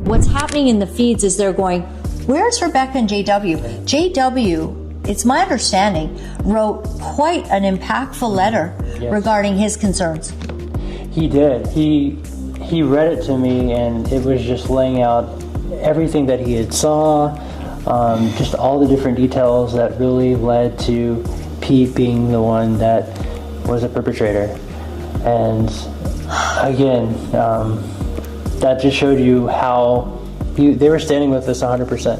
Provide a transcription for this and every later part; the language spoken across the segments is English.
What's happening in the feeds is they're going, where's Rebecca and JW? JW, it's my understanding, wrote quite an impactful letter regarding his concerns. He did. He read it to me, and it was just laying out everything that he had saw, just all the different details that really led to Pete being the one that was a perpetrator. And again, that just showed you how they were standing with us 100%.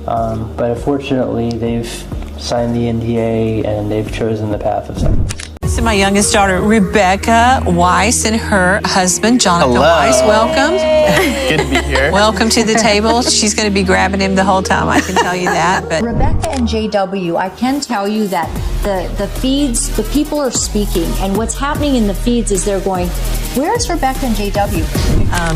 But unfortunately, they've signed the NDA and they've chosen the path of silence. This is my youngest daughter, Rebecca Weiss, and her husband, Jonathan Weiss. Welcome. Good to be here. Welcome to the table. She's going to be grabbing him the whole time, I can tell you that. But Rebecca and JW, I can tell you that the feeds, the people are speaking, and what's happening in the feeds is they're going, where's Rebecca and JW?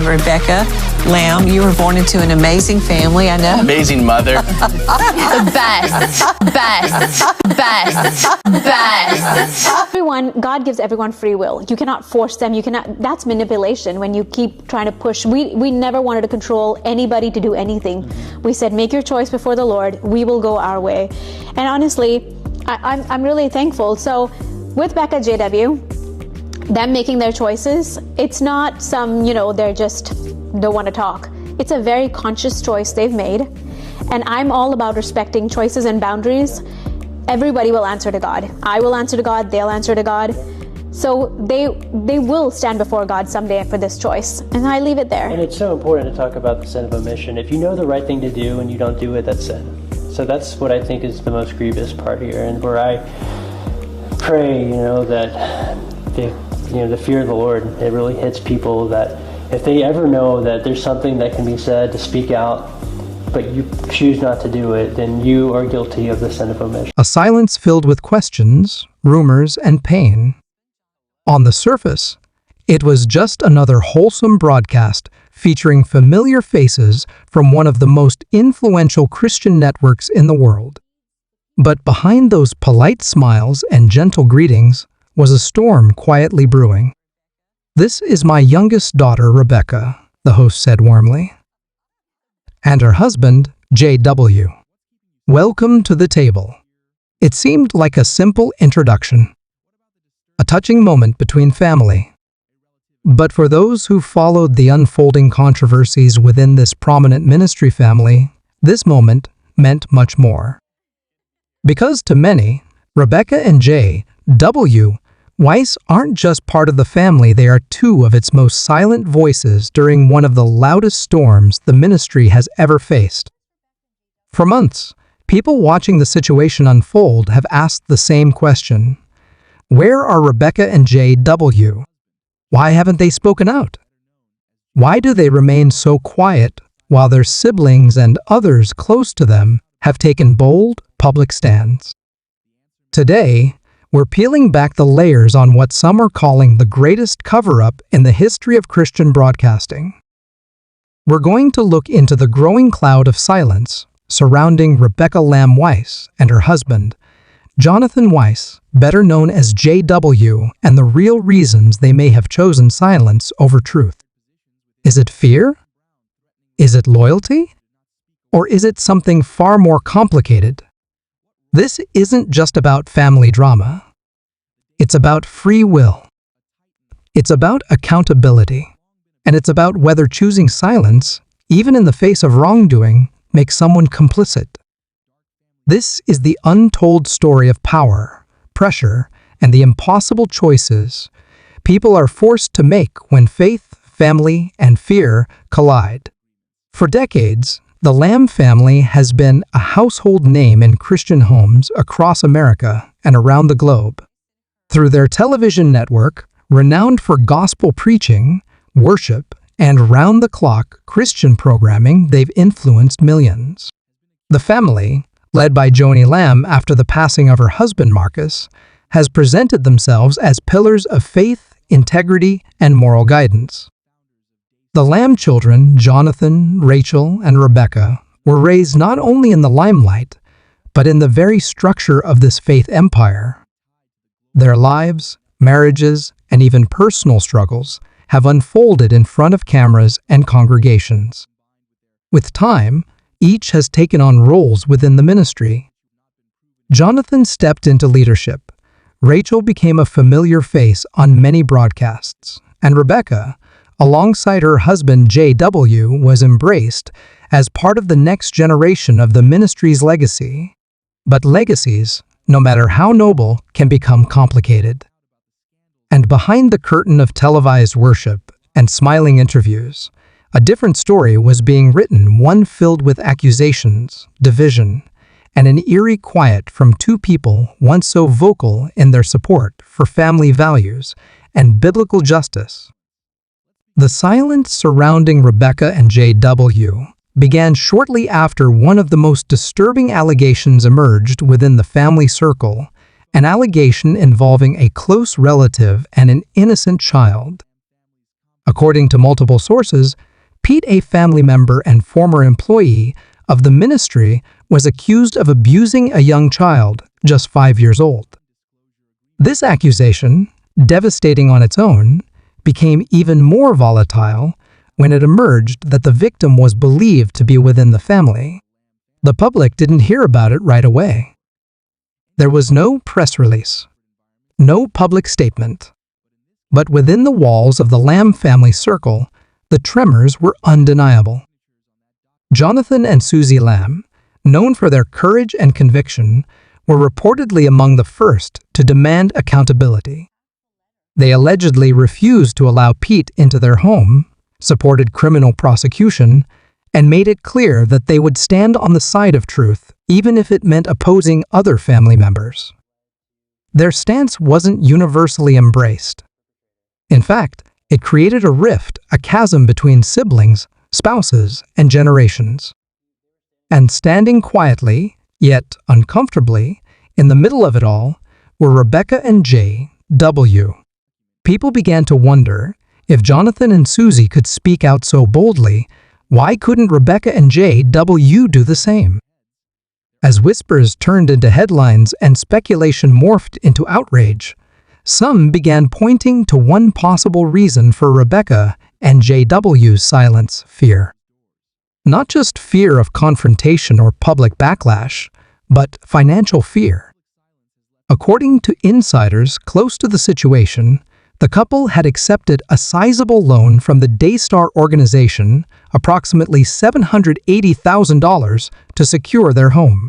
Rebecca Lamb, you were born into an amazing family, I know. Amazing mother. The best. God gives everyone free will. You cannot force them. That's manipulation when you keep trying to push. We never wanted to control anybody to do anything. We said, make your choice before the Lord. We will go our way. And honestly, I'm really thankful. So with Becca, JW, them making their choices, it's not some, they're just don't want to talk. It's a very conscious choice they've made. And I'm all about respecting choices and boundaries. Everybody will answer to God. I will answer to God. They'll answer to God. So they will stand before God someday for this choice. And I leave it there. And it's so important to talk about the sin of omission. If you know the right thing to do and you don't do it, that's sin. So that's what I think is the most grievous part here, and where I pray, that the fear of the Lord, it really hits people, that if they ever know that there's something that can be said to speak out, but you choose not to do it, then you are guilty of the sin of omission. A silence filled with questions, rumors, and pain. On the surface, it was just another wholesome broadcast featuring familiar faces from one of the most influential Christian networks in the world. But behind those polite smiles and gentle greetings was a storm quietly brewing. "This is my youngest daughter, Rebecca," the host said warmly. "And her husband, JW. Welcome to the table." It seemed like a simple introduction, a touching moment between family. But for those who followed the unfolding controversies within this prominent ministry family, this moment meant much more. Because to many, Rebecca and JW Weiss aren't just part of the family, they are two of its most silent voices during one of the loudest storms the ministry has ever faced. For months, people watching the situation unfold have asked the same question. Where are Rebecca and JW? Why haven't they spoken out? Why do they remain so quiet while their siblings and others close to them have taken bold, public stands? Today, we're peeling back the layers on what some are calling the greatest cover-up in the history of Christian broadcasting. We're going to look into the growing cloud of silence surrounding Rebecca Lamb Weiss and her husband, Jonathan Weiss, better known as JW, and the real reasons they may have chosen silence over truth. Is it fear? Is it loyalty? Or is it something far more complicated? This isn't just about family drama. It's about free will. It's about accountability. And it's about whether choosing silence, even in the face of wrongdoing, makes someone complicit. This is the untold story of power, pressure, and the impossible choices people are forced to make when faith, family, and fear collide. For decades, the Lamb family has been a household name in Christian homes across America and around the globe. Through their television network, renowned for gospel preaching, worship, and round-the-clock Christian programming, they've influenced millions. The family, led by Joni Lamb after the passing of her husband Marcus, has presented themselves as pillars of faith, integrity, and moral guidance. The Lamb children, Jonathan, Rachel, and Rebecca, were raised not only in the limelight, but in the very structure of this faith empire. Their lives, marriages, and even personal struggles have unfolded in front of cameras and congregations. With time, each has taken on roles within the ministry. Jonathan stepped into leadership. Rachel became a familiar face on many broadcasts, and Rebecca, alongside her husband J.W., was embraced as part of the next generation of the ministry's legacy. But legacies, no matter how noble, can become complicated. And behind the curtain of televised worship and smiling interviews, a different story was being written, one filled with accusations, division, and an eerie quiet from two people once so vocal in their support for family values and biblical justice. The silence surrounding Rebecca and J.W. began shortly after one of the most disturbing allegations emerged within the family circle, an allegation involving a close relative and an innocent child. According to multiple sources, Pete, a family member and former employee of the ministry, was accused of abusing a young child just 5 years old. This accusation, devastating on its own, became even more volatile when it emerged that the victim was believed to be within the family. The public didn't hear about it right away. There was no press release, no public statement. But within the walls of the Lamb family circle, the tremors were undeniable. Jonathan and Susie Lamb, known for their courage and conviction, were reportedly among the first to demand accountability. They allegedly refused to allow Pete into their home, supported criminal prosecution, and made it clear that they would stand on the side of truth even if it meant opposing other family members. Their stance wasn't universally embraced. In fact, it created a rift, a chasm between siblings, spouses, and generations. And standing quietly, yet uncomfortably, in the middle of it all, were Rebecca and J.W. People began to wonder, if Jonathan and Susie could speak out so boldly, why couldn't Rebecca and J.W. do the same? As whispers turned into headlines and speculation morphed into outrage, some began pointing to one possible reason for Rebecca and J.W.'s silence: fear. Not just fear of confrontation or public backlash, but financial fear. According to insiders close to the situation, the couple had accepted a sizable loan from the Daystar organization, approximately $780,000, to secure their home.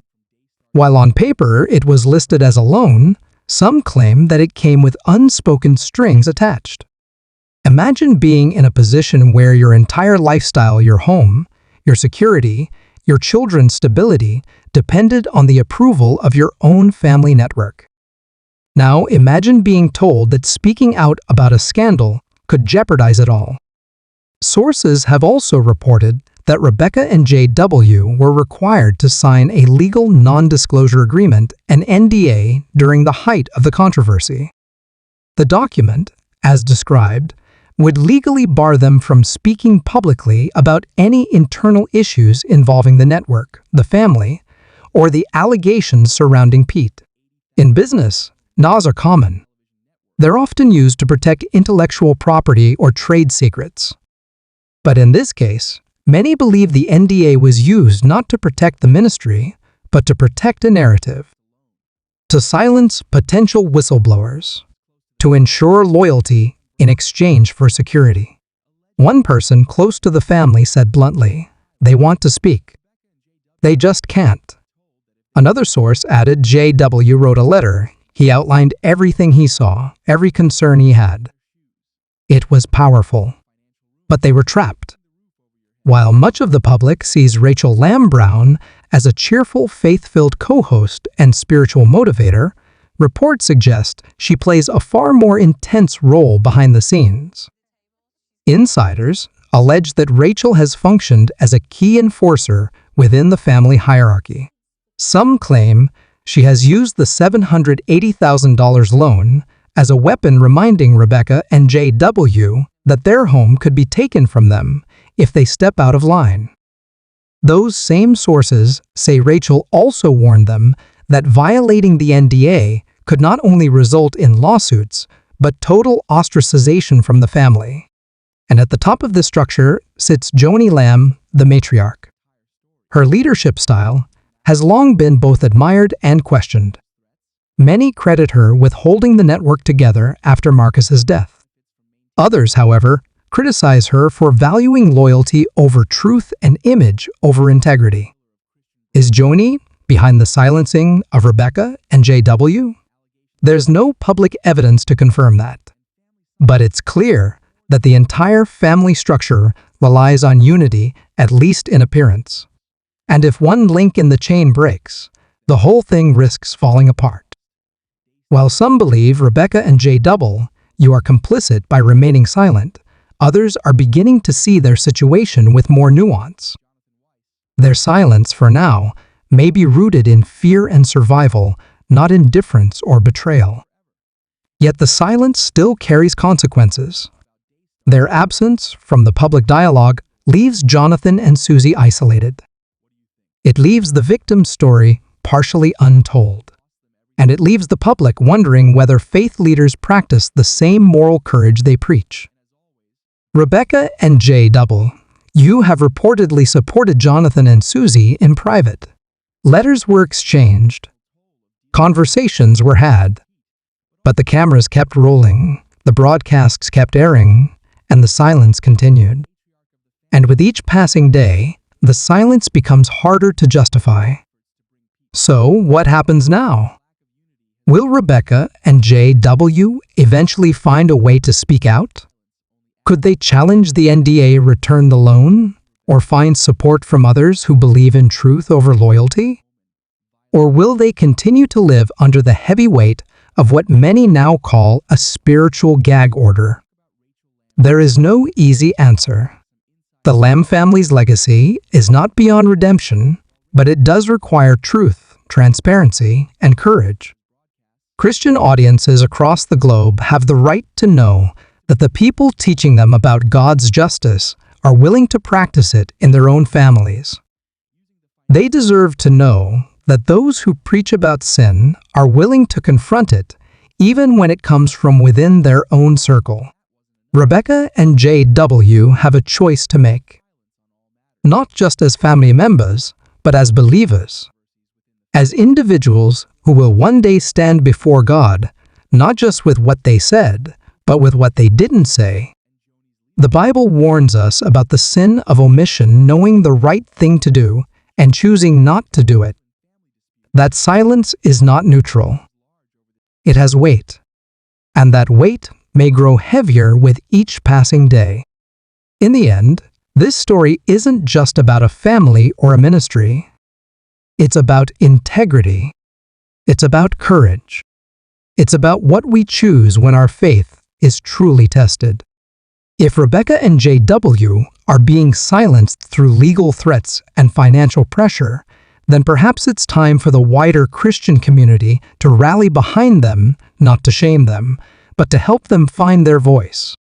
While on paper it was listed as a loan, some claim that it came with unspoken strings attached. Imagine being in a position where your entire lifestyle, your home, your security, your children's stability depended on the approval of your own family network. Now imagine being told that speaking out about a scandal could jeopardize it all. Sources have also reported that Rebecca and J.W. were required to sign a legal non-disclosure agreement, an NDA, during the height of the controversy. The document, as described, would legally bar them from speaking publicly about any internal issues involving the network, the family, or the allegations surrounding Pete. In business, NDAs are common. They're often used to protect intellectual property or trade secrets. But in this case, many believe the NDA was used not to protect the ministry, but to protect a narrative, to silence potential whistleblowers, to ensure loyalty in exchange for security. One person close to the family said bluntly, "They want to speak. They just can't." Another source added J.W. wrote a letter. He outlined everything he saw, every concern he had. It was powerful. But they were trapped. While much of the public sees Rachel Lamb Brown as a cheerful, faith-filled co-host and spiritual motivator, reports suggest she plays a far more intense role behind the scenes. Insiders allege that Rachel has functioned as a key enforcer within the family hierarchy. Some claim she has used the $780,000 loan as a weapon, reminding Rebecca and J.W. that their home could be taken from them if they step out of line. Those same sources say Rachel also warned them that violating the NDA could not only result in lawsuits, but total ostracization from the family. And at the top of this structure sits Joni Lamb, the matriarch. Her leadership style has long been both admired and questioned. Many credit her with holding the network together after Marcus's death. Others, however, criticize her for valuing loyalty over truth and image over integrity. Is Joni behind the silencing of Rebecca and JW? There's no public evidence to confirm that. But it's clear that the entire family structure relies on unity, at least in appearance. And if one link in the chain breaks, the whole thing risks falling apart. While some believe Rebecca and JW, you are complicit by remaining silent, others are beginning to see their situation with more nuance. Their silence, for now, may be rooted in fear and survival, not indifference or betrayal. Yet the silence still carries consequences. Their absence from the public dialogue leaves Jonathan and Susie isolated. It leaves the victim's story partially untold. And it leaves the public wondering whether faith leaders practice the same moral courage they preach. Rebecca and JW, you have reportedly supported Jonathan and Susie in private. Letters were exchanged. Conversations were had. But the cameras kept rolling, the broadcasts kept airing, and the silence continued. And with each passing day, the silence becomes harder to justify. So, what happens now? Will Rebecca and JW eventually find a way to speak out? Could they challenge the NDA, return the loan, or find support from others who believe in truth over loyalty? Or will they continue to live under the heavy weight of what many now call a spiritual gag order? There is no easy answer. The Lamb family's legacy is not beyond redemption, but it does require truth, transparency, and courage. Christian audiences across the globe have the right to know that the people teaching them about God's justice are willing to practice it in their own families. They deserve to know that those who preach about sin are willing to confront it, even when it comes from within their own circle. Rebecca and JW have a choice to make. Not just as family members, but as believers. As individuals who will one day stand before God, not just with what they said, but with what they didn't say. The Bible warns us about the sin of omission, knowing the right thing to do and choosing not to do it. That silence is not neutral. It has weight, and that weight may grow heavier with each passing day. In the end, this story isn't just about a family or a ministry. It's about integrity. It's about courage. It's about what we choose when our faith is truly tested. If Rebecca and JW are being silenced through legal threats and financial pressure, then perhaps it's time for the wider Christian community to rally behind them, not to shame them, but to help them find their voice.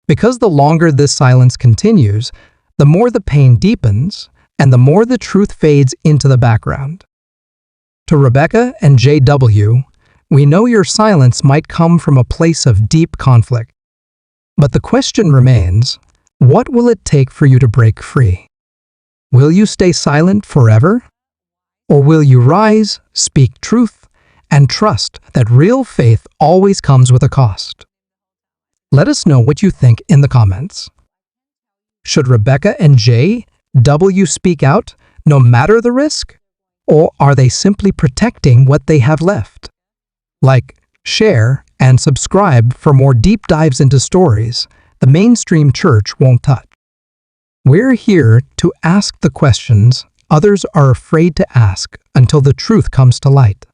Because the longer this silence continues, the more the pain deepens, and the more the truth fades into the background. To Rebecca and JW, we know your silence might come from a place of deep conflict. But the question remains, what will it take for you to break free? Will you stay silent forever? Or will you rise, speak truth, and trust that real faith always comes with a cost? Let us know what you think in the comments. Should Rebecca and JW speak out no matter the risk? Or are they simply protecting what they have left? Like, share, and subscribe for more deep dives into stories the mainstream church won't touch. We're here to ask the questions others are afraid to ask until the truth comes to light.